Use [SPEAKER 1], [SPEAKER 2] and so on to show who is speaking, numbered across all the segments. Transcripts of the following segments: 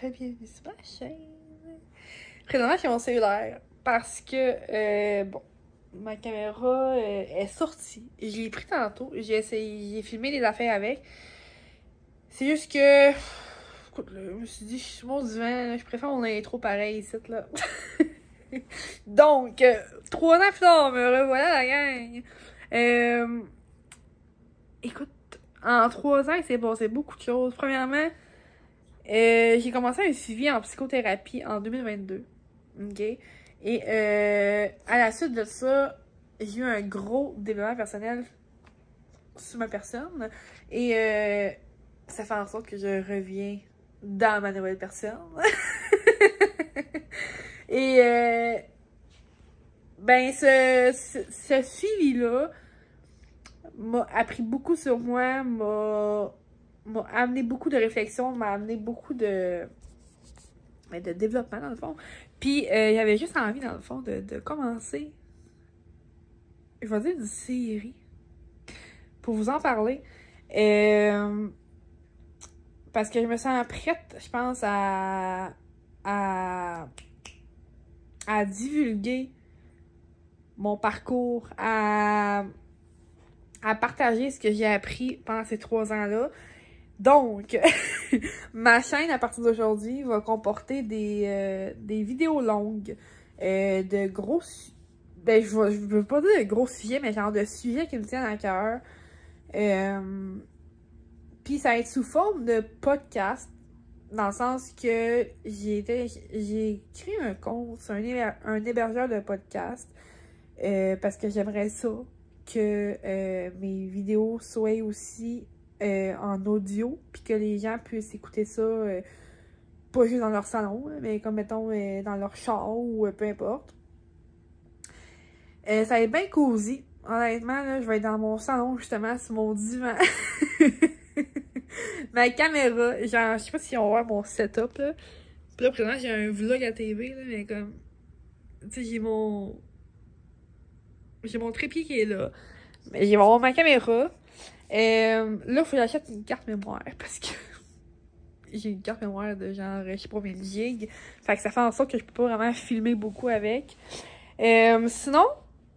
[SPEAKER 1] Bienvenue sur ma chaîne. Présentement, j'ai mon cellulaire parce que, bon, ma caméra est sortie. Je l'ai pris tantôt. J'ai filmé les affaires avec. C'est juste que, écoute, là, je me suis dit, je suis sur mon divan, là, je préfère mon intro pareil ici, là. Donc, 3 ans plus tard, me revoilà la gang. Écoute, en 3 ans, il s'est passé beaucoup de choses. Premièrement, j'ai commencé un suivi en psychothérapie en 2022. OK? Et à la suite de ça, j'ai eu un gros développement personnel sur ma personne. Et ça fait en sorte que je reviens dans ma nouvelle personne. Et ben, ce suivi-là m'a appris beaucoup sur moi, m'a amené beaucoup de réflexion, m'a amené beaucoup de développement, dans le fond. Puis, j'avais juste envie, dans le fond, de commencer, je vais dire, une série pour vous en parler. Parce que je me sens prête, je pense, à divulguer mon parcours, à partager ce que j'ai appris pendant ces 3 ans-là. Donc, ma chaîne, à partir d'aujourd'hui, va comporter des vidéos longues de gros... Ben, je veux pas dire de gros sujets, mais genre de sujets qui me tiennent à cœur. Puis ça va être sous forme de podcast, dans le sens que j'ai créé un compte sur un hébergeur de podcast, parce que j'aimerais ça que mes vidéos soient aussi en audio, puis que les gens puissent écouter ça, pas juste dans leur salon, mais comme mettons dans leur char ou peu importe. Ça va être bien cosy. Honnêtement, là, je vais être dans mon salon, justement, sur mon divan. Ma caméra, genre, je sais pas si on voit mon setup, là. Puis là, présentement, j'ai un vlog à TV, là, mais comme... Tu sais, j'ai mon trépied qui est là. Mais j'ai ma caméra. Là, il faut que j'achète une carte mémoire, parce que j'ai une carte mémoire de genre, je sais pas combien de gigs. Fait que ça fait en sorte que je peux pas vraiment filmer beaucoup avec. Sinon,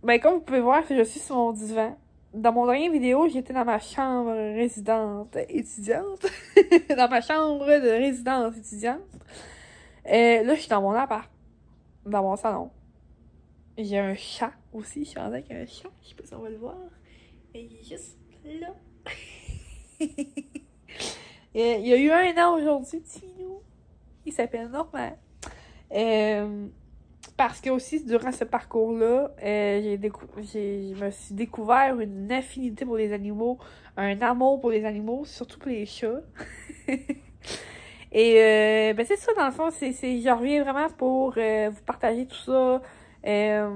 [SPEAKER 1] ben comme vous pouvez voir, je suis sur mon divan. Dans mon dernier vidéo, j'étais dans ma chambre résidente étudiante. Dans ma chambre de résidence étudiante. Là, je suis dans mon appart. Dans mon salon. J'ai un chat aussi. Je suis rendue avec un chat. Je sais pas si on va le voir. Mais il est juste là. Il y a eu 1 an aujourd'hui, petit minou. Il s'appelle Normand. Parce que aussi, durant ce parcours-là, je me suis découvert une affinité pour les animaux, un amour pour les animaux, surtout pour les chats. Et ben c'est ça, dans le fond, je reviens vraiment pour vous partager tout ça. Je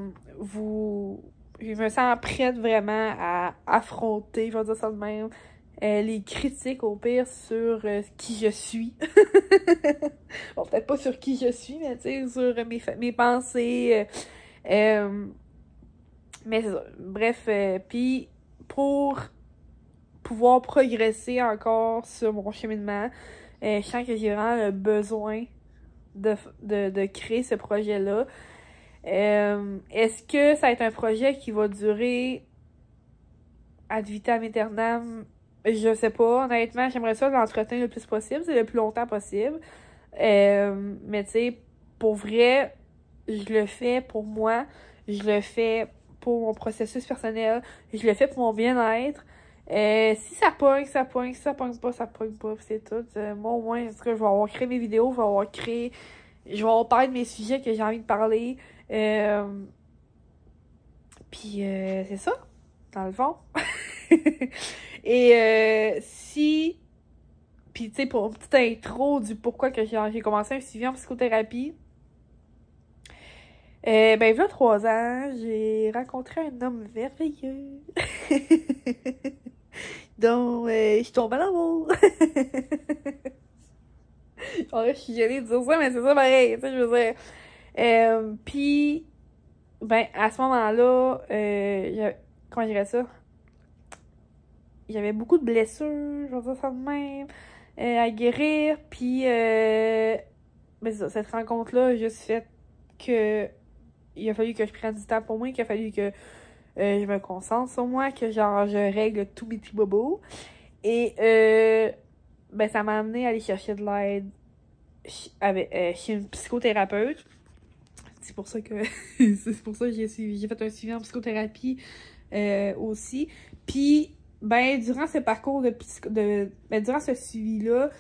[SPEAKER 1] me sens prête vraiment à affronter, je vais dire ça de même, les critiques au pire sur qui je suis. Bon, peut-être pas sur qui je suis, mais tu sais, sur mes pensées. Mais c'est ça. Bref, puis pour pouvoir progresser encore sur mon cheminement, je sens que j'ai vraiment le besoin de créer ce projet-là. Est-ce que ça va être un projet qui va durer ad vitam aeternam? Je sais pas. Honnêtement, j'aimerais ça l'entretenir le plus possible, c'est le plus longtemps possible. Mais tu sais, pour vrai, je le fais pour moi, je le fais pour mon processus personnel, je le fais pour mon bien-être. Si ça pogne, ça pogne. Si ça pogne pas, ça pogne pas. C'est tout. Moi, au moins, je vais avoir créé mes vidéos, je vais avoir parlé de mes sujets que j'ai envie de parler. Puis, c'est ça, dans le fond. Et puis, tu sais, pour une petite intro du pourquoi que j'ai commencé un suivi en psychothérapie. Ben, il y a 3 ans, j'ai rencontré un homme merveilleux. dont je suis tombée en amour. Je suis gênée de dire ça, mais c'est ça pareil, tu sais, je veux dire. Puis, ben, à ce moment-là, comment je dirais ça? J'avais beaucoup de blessures, je vais dire ça de même, à guérir, puis ben, cette rencontre-là a juste fait que il a fallu que je prenne du temps pour moi, qu'il a fallu que je me concentre sur moi, que genre je règle tous mes petits bobos. Et ben ça m'a amené à aller chercher de l'aide chez une psychothérapeute. C'est pour ça que j'ai fait un suivi en psychothérapie aussi. Puis ben durant ce parcours durant ce suivi-là,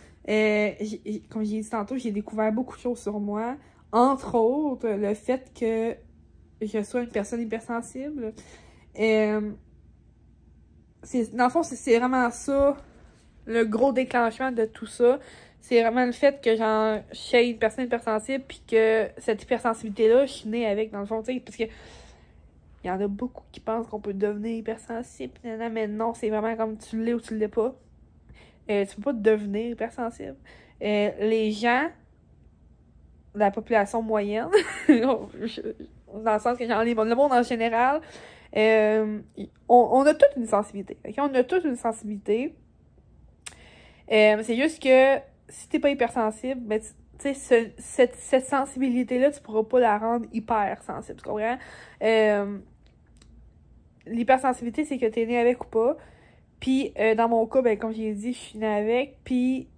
[SPEAKER 1] comme j'ai dit tantôt, j'ai découvert beaucoup de choses sur moi. Entre autres, le fait que je sois une personne hypersensible. Dans le fond, c'est vraiment ça, le gros déclenchement de tout ça. C'est vraiment le fait que je suis une personne hypersensible, puis que cette hypersensibilité-là, je suis née avec, dans le fond, tu sais, parce que il y en a beaucoup qui pensent qu'on peut devenir hypersensible, mais non, c'est vraiment comme tu l'es ou tu l'es pas. Tu peux pas devenir hypersensible. Les gens, la population moyenne, dans le sens que genre, le monde en général, on a toute une sensibilité. Okay? On a toute une sensibilité. C'est juste que si t'es pas hypersensible, ben, tu sais, cette sensibilité-là, tu pourras pas la rendre hyper sensible. Tu comprends? L'hypersensibilité, c'est que t'es né avec ou pas. Puis, dans mon cas, ben, comme j'ai dit, je suis née avec. Puis,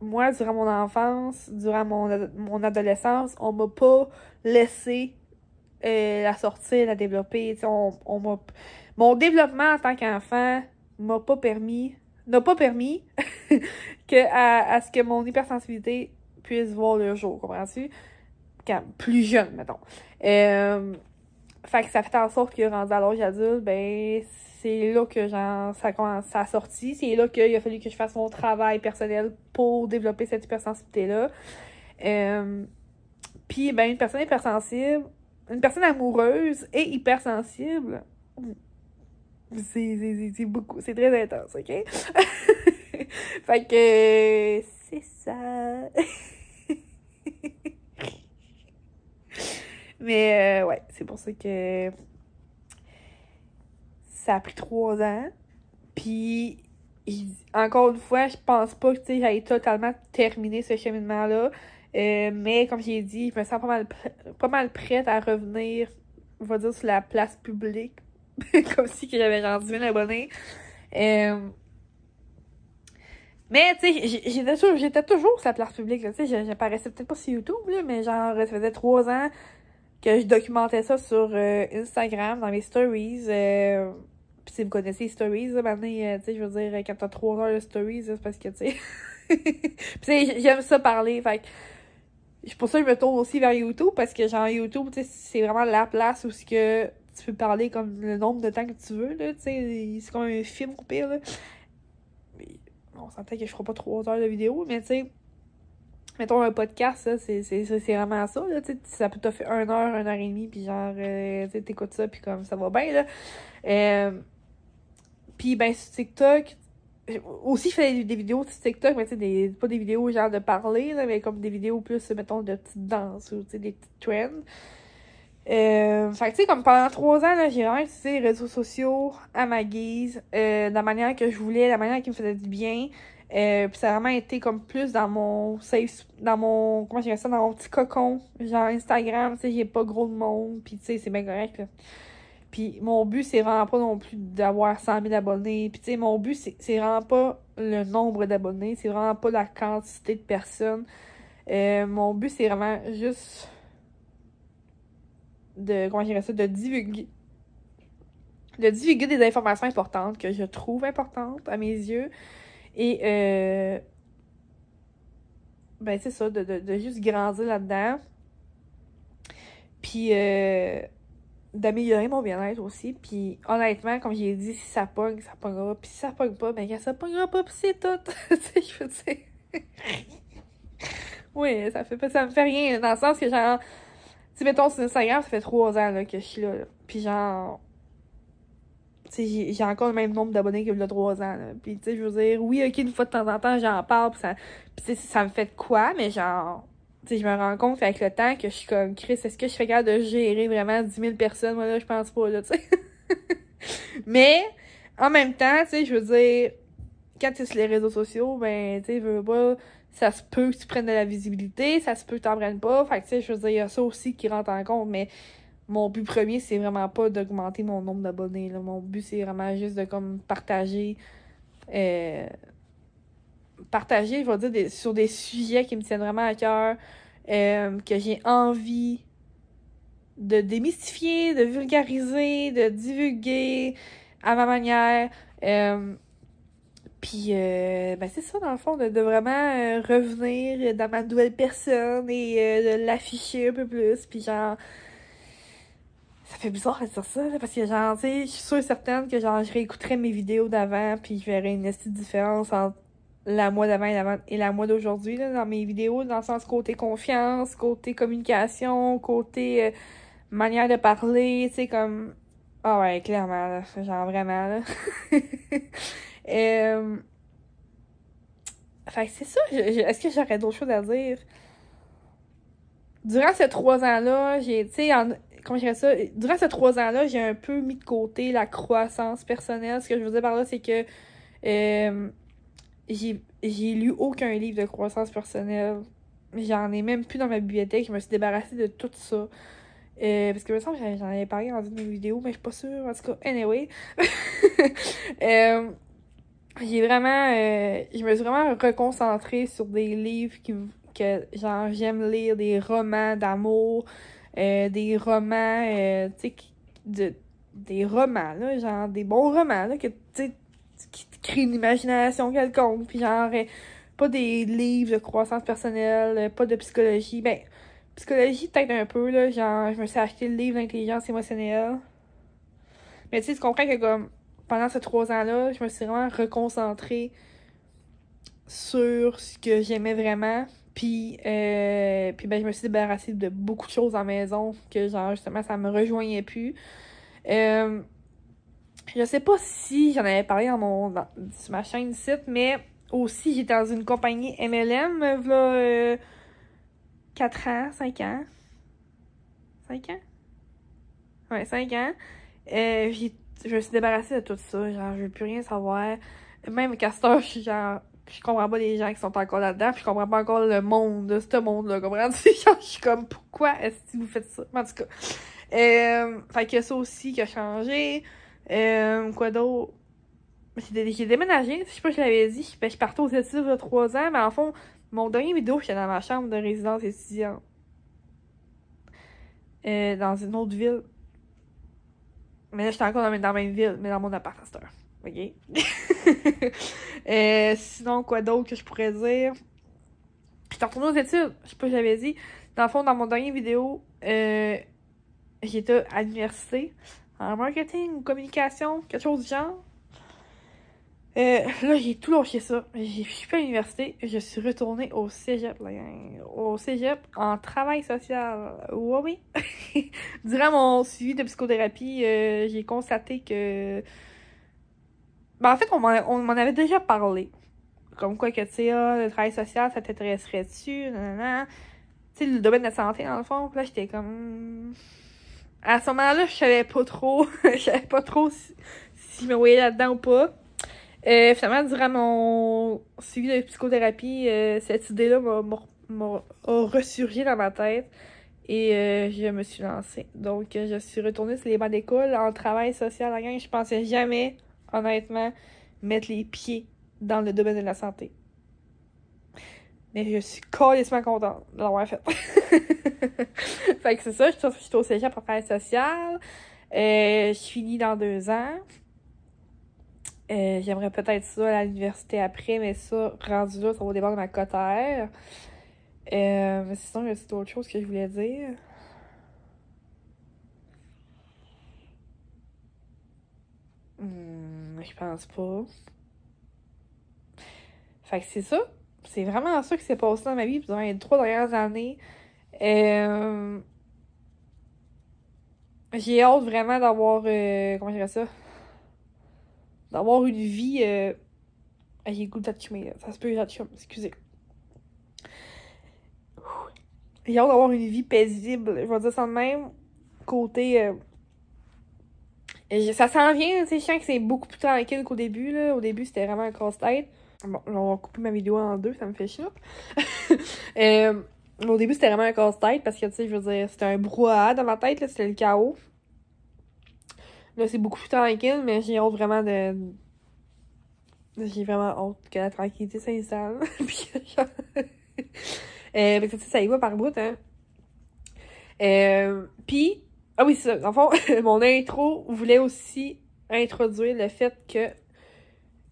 [SPEAKER 1] moi, durant mon enfance, durant mon adolescence, on m'a pas laissé la sortir, la développer. Mon développement en tant qu'enfant n'a pas permis à ce que mon hypersensibilité puisse voir le jour, comprends-tu? Quand plus jeune, mettons. Fait que ça fait en sorte que rendu à l'âge adulte, ben c'est là que ça a sorti. C'est là qu'il a fallu que je fasse mon travail personnel pour développer cette hypersensibilité-là. Puis ben une personne hypersensible, une personne amoureuse et hypersensible, c'est beaucoup, c'est très intense, ok? Fait que c'est ça. Mais ouais, c'est pour ça que ça a pris 3 ans. Puis encore une fois, je pense pas que j'aille totalement terminer ce cheminement-là. Mais comme j'ai dit, je me sens pas mal prête à revenir, on va dire, sur la place publique. Comme si que j'avais genre 10 000 abonnés. Mais, tu sais, j'étais toujours sur la place publique, tu sais, j'apparaissais peut-être pas sur YouTube, là, mais genre, ça faisait 3 ans que je documentais ça sur Instagram, dans mes stories. Puis si vous connaissez les stories, là, maintenant, tu sais, je veux dire, quand t'as 3 heures de stories, c'est parce que, tu sais... Puis, tu sais, j'aime ça parler, fait que... Pour ça, je me tourne aussi vers YouTube, parce que, genre, YouTube, tu sais, c'est vraiment la place où que tu peux parler comme le nombre de temps que tu veux, là, tu sais, c'est comme un film au pire, là. Mais on s'entend que je ferai pas 3 heures de vidéo, mais tu sais, mettons un podcast, ça, c'est vraiment ça, là, tu sais, ça peut te faire 1 heure, 1 heure et demie, puis genre, tu sais, t'écoutes ça, puis comme, ça va bien, là. Puis, ben, sur TikTok, aussi, je fais des vidéos sur TikTok, mais tu sais, pas des vidéos genre de parler, là, mais comme des vidéos plus, mettons, de petites danses, ou tu sais, des petites trends. Fait que, tu sais, comme pendant 3 ans, là, j'ai vraiment utilisé les réseaux sociaux à ma guise, de la manière que je voulais, de la manière qui me faisait du bien. Puis ça a vraiment été comme plus dans mon comment je dirais ça, dans mon petit cocon, genre Instagram, tu sais, j'ai pas gros de monde, puis tu sais, c'est bien correct, là. Puis mon but, c'est vraiment pas non plus d'avoir 100 000 abonnés, puis tu sais, mon but, c'est vraiment pas le nombre d'abonnés, c'est vraiment pas la quantité de personnes. Mon but, c'est vraiment juste comment je dirais ça, de divulguer des informations importantes que je trouve importantes à mes yeux. Et, ben, c'est ça, de juste grandir là-dedans. Puis, d'améliorer mon bien-être aussi. Puis, honnêtement, comme j'ai dit, si ça pogne, ça pognera. Puis, si ça pogne pas, ben, quand ça pognera pas, puis c'est tout. Tu sais, je veux dire. Oui, ça me fait rien, dans le sens que, genre, tu sais, mettons, sur Instagram, ça fait 3 ans, là, que je suis là. Puis, genre, tu sais, j'ai encore le même nombre d'abonnés que il y a 3 ans, là. Puis, tu sais, je veux dire, oui, ok, une fois de temps en temps, j'en parle, pis ça me fait de quoi, mais genre, tu sais, je me rends compte avec le temps que je suis comme, Chris, est-ce que je suis capable de gérer vraiment 10 000 personnes? Moi, là, je pense pas, là, tu sais. Mais, en même temps, tu sais, je veux dire, quand tu es sur les réseaux sociaux, ben, tu sais, veux pas, ça se peut que tu prennes de la visibilité, ça se peut que t'en prennes pas. Fait que, tu sais, je veux dire, il y a ça aussi qui rentre en compte, mais mon but premier, c'est vraiment pas d'augmenter mon nombre d'abonnés, là. Mon but, c'est vraiment juste de, comme, partager, je vais dire, sur des sujets qui me tiennent vraiment à cœur, que j'ai envie de démystifier, de vulgariser, de divulguer à ma manière. Puis, ben c'est ça, dans le fond, de vraiment revenir dans ma nouvelle personne et de l'afficher un peu plus. Puis genre, ça fait bizarre de dire ça, là, parce que genre, tu sais, je suis sûre et certaine que genre, je réécouterais mes vidéos d'avant, puis je verrais une petite différence entre la moi d'avant et la moi d'aujourd'hui, là, dans mes vidéos, dans le sens côté confiance, côté communication, côté manière de parler, tu sais, comme... Ah ouais, clairement, là, genre vraiment, là. Fait que c'est ça, est-ce que j'aurais d'autres choses à dire? Durant ces 3 ans-là, j'ai, tu sais, comment je dirais ça? Durant ces 3 ans-là, j'ai un peu mis de côté la croissance personnelle. Ce que je veux dire par là, c'est que j'ai lu aucun livre de croissance personnelle. J'en ai même plus dans ma bibliothèque. Je me suis débarrassée de tout ça. Parce que, me semble, j'en avais parlé dans une de mes vidéos, mais je suis pas sûre. En tout cas, anyway. J'ai vraiment... je me suis vraiment reconcentrée sur des livres que genre, j'aime lire, des romans d'amour, des romans, tu sais, des romans, là, genre, des bons romans, là, que, tu sais, qui te créent une imagination quelconque, puis genre, pas des livres de croissance personnelle, pas de psychologie, ben, psychologie peut-être un peu, là, genre, je me suis acheté le livre d'intelligence émotionnelle, mais tu sais, tu comprends que, comme, pendant ces 3 ans-là, je me suis vraiment reconcentrée sur ce que j'aimais vraiment, puis ben, je me suis débarrassée de beaucoup de choses à la maison, que, genre, justement, ça me rejoignait plus. Je sais pas si j'en avais parlé sur ma chaîne site, mais aussi j'étais dans une compagnie MLM, là, 4 ans, 5 ans. 5 ans? Ouais, 5 ans. Je me suis débarrassée de tout ça, genre, je veux plus rien savoir. Même Castor, je comprends pas les gens qui sont encore là-dedans, puis je comprends pas encore le monde, de ce monde-là, comprends-tu? Genre, je suis comme, pourquoi est-ce que vous faites ça? En tout cas. Fait que ça aussi qui a changé. Quoi d'autre? J'ai déménagé, je sais pas si je l'avais dit. Ben, je partais aux études il y a 3 ans, mais en fond, mon dernier vidéo, j'étais dans ma chambre de résidence étudiante. Dans une autre ville. Mais là, j'étais encore dans la même ville, mais dans mon appart à cette heure. OK? Sinon, quoi d'autre que je pourrais dire? J'étais retournée aux études, je sais pas si j'avais dit. Dans le fond, dans mon dernier vidéo, j'étais à l'université, en marketing ou communication, quelque chose du genre. Là, j'ai tout lâché ça. Je suis plus à l'université, je suis retournée au cégep, là, au cégep en travail social. Oui, oui. Durant mon suivi de psychothérapie, j'ai constaté que... Ben, en fait, on m'en avait déjà parlé. Comme quoi que, tu sais, le travail social, ça t'intéresserait-tu? Nanana. Tu sais, le domaine de la santé, dans le fond. Puis là, j'étais comme... À ce moment-là, je savais pas trop. Je savais pas trop si je me voyais là-dedans ou pas. Finalement, durant mon suivi de psychothérapie, cette idée-là m'a ressurgi dans ma tête. Et je me suis lancée. Donc, je suis retournée sur les bancs d'école en travail social. Je pensais jamais, honnêtement, mettre les pieds dans le domaine de la santé. Mais je suis calissement contente de l'avoir fait. Fait que c'est ça, je suis au cégep en travail social. Je finis dans 2 ans. J'aimerais peut-être ça à l'université après, mais ça, rendu là, ça va dépendre de ma cotère. Mais sinon, il y a d'autres choses que je voulais dire. Je pense pas. Fait que c'est ça. C'est vraiment ça qui s'est passé dans ma vie durant les 3 dernières années. J'ai hâte vraiment d'avoir... comment je dirais ça? D'avoir une vie... J'ai le goût d'atchumer, ça se peut, j'atchume, excusez. J'ai hâte d'avoir une vie paisible. Je vais dire ça de même. Côté... ça s'en vient, tu sais, je sens que c'est beaucoup plus tranquille qu'au début, là. Au début, c'était vraiment un casse-tête. Bon, on va couper ma vidéo en deux, ça me fait chier. Au début, c'était vraiment un casse-tête parce que, tu sais, je veux dire, c'était un brouhaha dans ma tête, là, c'était le chaos. Là, c'est beaucoup plus tranquille, mais j'ai hâte vraiment de... J'ai vraiment hâte que la tranquillité s'installe. Puis que genre... fait que, tu sais, ça y va par bout, hein. Puis... Ah oui, c'est ça. Dans le fond, mon intro voulait aussi introduire le fait que...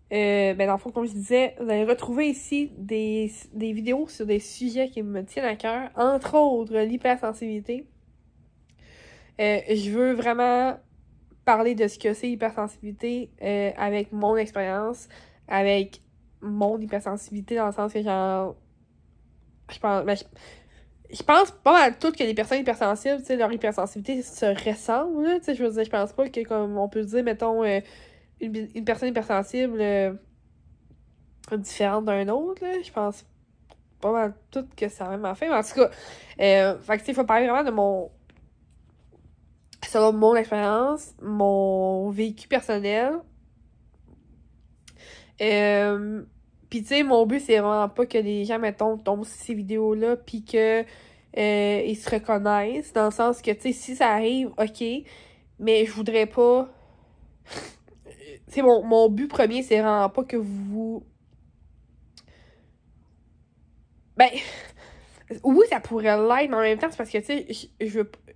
[SPEAKER 1] ben dans le fond, comme je disais, vous allez retrouver ici des vidéos sur des sujets qui me tiennent à cœur, entre autres l'hypersensibilité. Je veux vraiment parler de ce que c'est l'hypersensibilité avec mon expérience, avec mon hypersensibilité, dans le sens que genre... Je pense pas mal toutes que les personnes hypersensibles, tu sais, leur hypersensibilité se ressemble, là, tu sais, je veux dire, je pense pas que, comme on peut dire, mettons, une personne hypersensible différente d'un autre, là, je pense pas mal toutes que c'est la même affaire, mais en tout cas, fait que, tu sais, il faut parler vraiment de selon mon expérience, mon vécu personnel, pis tu sais, mon but, c'est vraiment pas que les gens, mettons, tombent sur ces vidéos-là, pis que ils se reconnaissent, dans le sens que, tu sais, si ça arrive, ok, mais je voudrais pas... Tu sais, mon but premier, c'est vraiment pas que vous... Ben, oui, ça pourrait l'être, mais en même temps, c'est parce que, tu sais,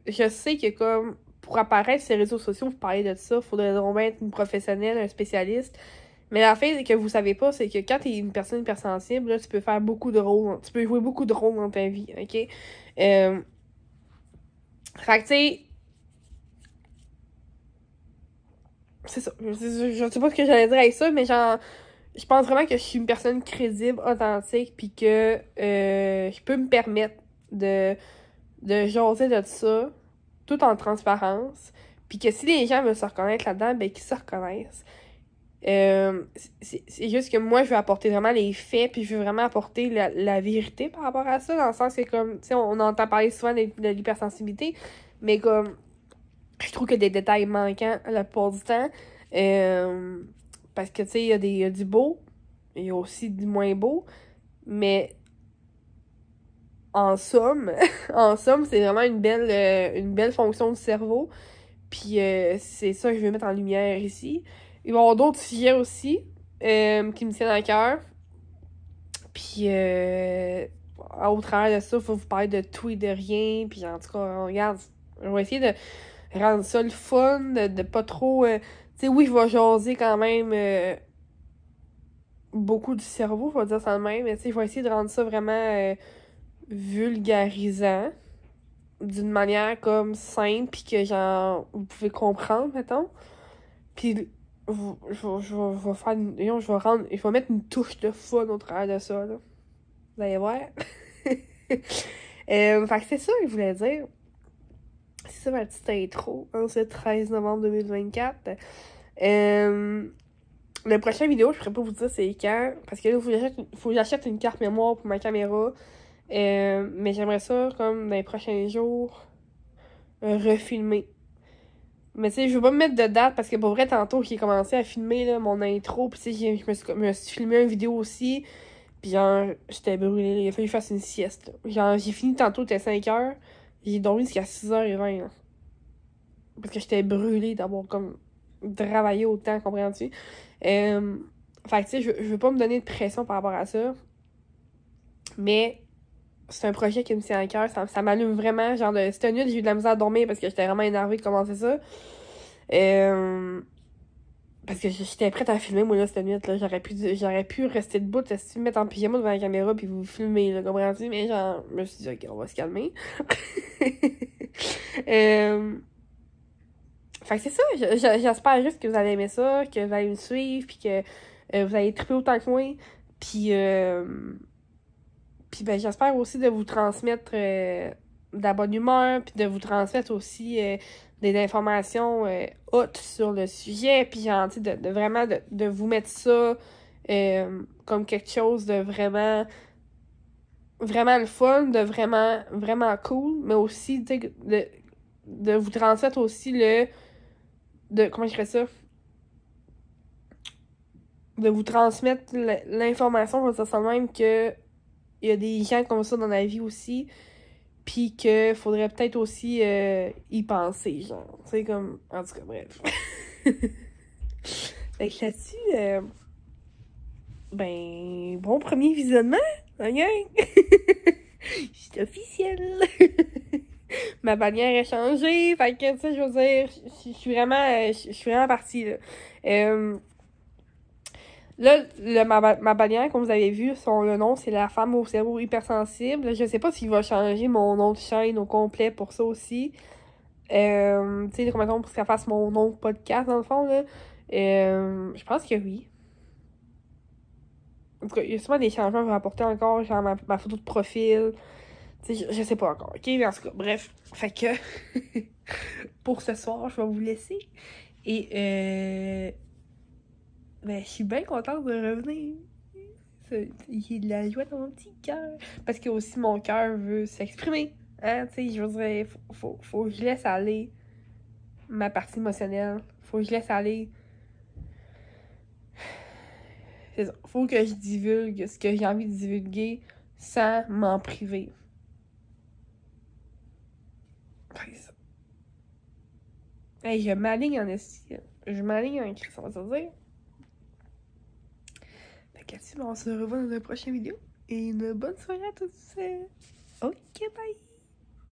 [SPEAKER 1] je sais que, comme, pour apparaître sur les réseaux sociaux, vous parlez de ça, faudrait vraiment être une professionnelle, un spécialiste. Mais la fin que vous savez pas, c'est que quand t'es une personne hypersensible, là, tu peux faire beaucoup de rôles. Tu peux jouer beaucoup de rôles dans ta vie, ok? Fait que, tu sais... C'est ça. Je sais pas ce que j'allais dire avec ça, mais genre... Je pense vraiment que je suis une personne crédible, authentique, puis que je peux me permettre de jaser de ça, tout en transparence. Puis que si les gens veulent se reconnaître là-dedans, ben qu'ils se reconnaissent. C'est juste que moi, je veux apporter vraiment les faits, puis je veux vraiment apporter la vérité par rapport à ça, dans le sens que, comme, tu sais, on entend parler souvent de l'hypersensibilité, mais comme, je trouve que des détails manquants la plupart du temps, parce que, tu sais, il y a du beau, il y a aussi du moins beau, mais en somme, en somme, c'est vraiment une belle fonction du cerveau, puis c'est ça que je veux mettre en lumière ici. Il va y avoir d'autres sujets aussi qui me tiennent à cœur. Puis, au travers de ça, il faut vous parler de tout et de rien. Puis, en tout cas, regarde, on va essayer de rendre ça le fun, de pas trop... tu sais, oui, je vais jaser quand même beaucoup du cerveau, faut dire ça de même. Mais tu sais, je vais essayer de rendre ça vraiment vulgarisant. D'une manière comme simple, puis que genre, vous pouvez comprendre, mettons. Puis je vais faire je vais mettre une touche de fun au travers de ça, là. Vous allez voir. Fait que c'est ça que je voulais dire. C'est ça ma petite intro, en ce 13 novembre 2024. Le prochain vidéo, je pourrais pas vous dire c'est quand, parce que là, faut que j'achète une carte mémoire pour ma caméra. Mais j'aimerais ça, comme dans les prochains jours, refilmer. Mais tu sais, je veux pas me mettre de date parce que pour vrai, tantôt, j'ai commencé à filmer là, mon intro, pis tu sais, je me suis filmé une vidéo aussi, pis genre, j'étais brûlée, il a fallu que je fasse une sieste. Là. Genre, j'ai fini tantôt, c'était 5h, j'ai dormi jusqu'à 6h20, là. Parce que j'étais brûlée d'avoir comme travaillé autant, comprends-tu? Fait que tu sais, je veux pas me donner de pression par rapport à ça, mais c'est un projet qui me tient à cœur, ça m'allume vraiment, genre, cette nuit, j'ai eu de la misère à dormir parce que j'étais vraiment énervée de commencer ça. Parce que j'étais prête à filmer, moi, là, cette nuit, là. J'aurais pu rester debout, me mettre en pyjama devant la caméra puis vous filmer, là, comprends-tu? Mais genre, je me suis dit, ok, on va se calmer. Fait que c'est ça, j'espère juste que vous allez aimer ça, que vous allez me suivre, puis que vous allez triper autant que moi. Puis ben, j'espère aussi de vous transmettre de la bonne humeur, puis de vous transmettre aussi des informations hautes sur le sujet, puis genre, tu sais, de vraiment de vous mettre ça comme quelque chose de vraiment vraiment le fun, de vraiment vraiment cool, mais aussi, tu sais, de vous transmettre aussi comment je dirais ça? de vous transmettre l'information, je veux dire ça même, que il y a des gens comme ça dans la vie aussi, pis que faudrait peut-être aussi y penser, genre. Tu sais, comme... En tout cas, bref. Fait que là-dessus, ben, bon premier visionnement, hein, gang? C'est officiel! Ma bannière a changé, fait que, tu sais, je veux dire, je suis vraiment partie, là. Là, ma bannière, comme vous avez vu, le nom, c'est La femme au cerveau hypersensible. Je sais pas s'il va changer mon nom de chaîne au complet pour ça aussi. Tu sais, comment pour qu'elle fasse mon nom de podcast, dans le fond, là. Je pense que oui. En tout cas, il y a sûrement des changements à vous rapporter encore, genre ma photo de profil. Tu sais, je sais pas encore, ok? Mais en tout cas, bref. Fait que, pour ce soir, je vais vous laisser. Et, ben, je suis bien contente de revenir. Il y a de la joie dans mon petit cœur. Parce que aussi, mon cœur veut s'exprimer. Hein? Tu sais, je veux dire, faut que je laisse aller ma partie émotionnelle. Faut que je laisse aller... C'est ça. Faut que je divulgue ce que j'ai envie de divulguer sans m'en priver. C'est ça. Hey, je m'aligne en esti. Je m'aligne en écrit, ça va se dire. Fait que on se revoit dans une prochaine vidéo. Et une bonne soirée à tous. Ok, bye!